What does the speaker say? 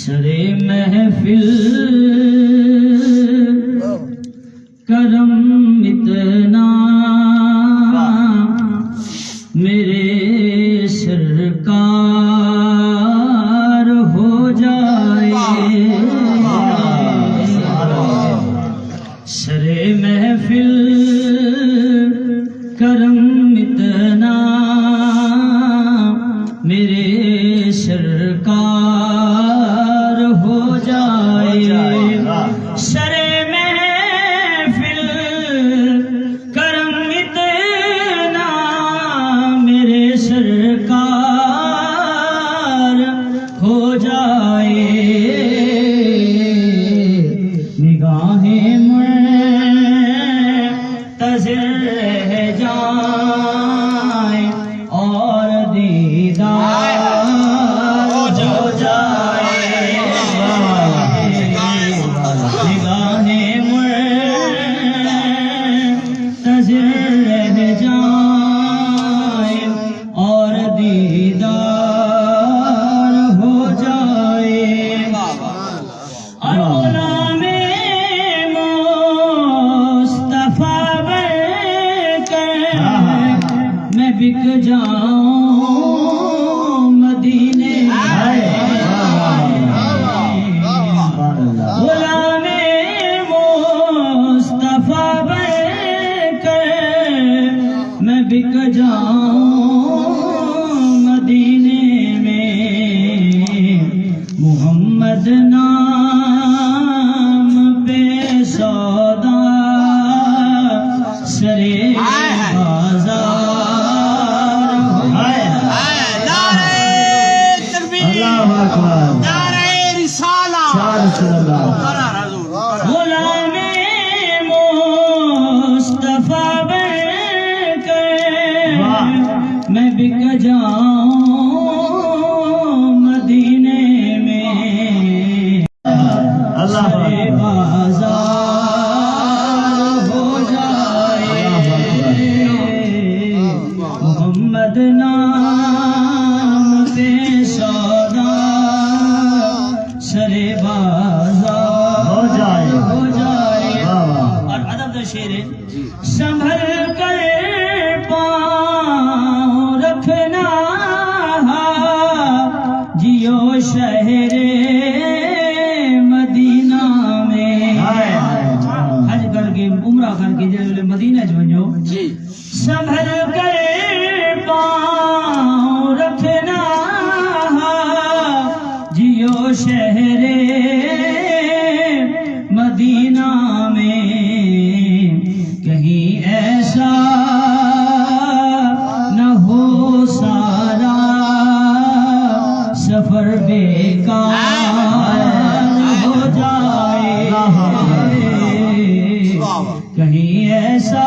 سرے محفل کرم اتنا میرے سرکار ہو جائے سرے محفل کرم اتنا میرے سرکار ہو جائے سرے محفل کرم اتنا میرے سرکار ہو جائے نگاہیں منتظر رہ جائیں اور دیدار ہو جائے نگاہیں منتظر رہ جائیں اور دیدار ہو جائے اور غلام مصطفیٰ بن کر میں بک جاؤں مدینے غلام مصطفیٰ بن کر میں بک جاؤں مدینے میں محمد نام پہ سودا سرے بازار نعرہ تکبیر، نعرہ رسالہ، غلام مصطفیٰ بن کر میں بک جاؤں مدینے میں سرے بازار ہو جائے محمد نام پہ سودا سرے بازار ہو جائے اور ادب کا شعر ہے سنبھل کر پاؤں رکھنا جیو شہر مدینہ میں حج کر کے عمرہ کر کے جب مدینہ جو سنبھل کر پاؤں رکھنا جیو شہر مدینہ میں کہیں ایسا نہ ہو سارا سفر بیکار ہو جائے کہیں ایسا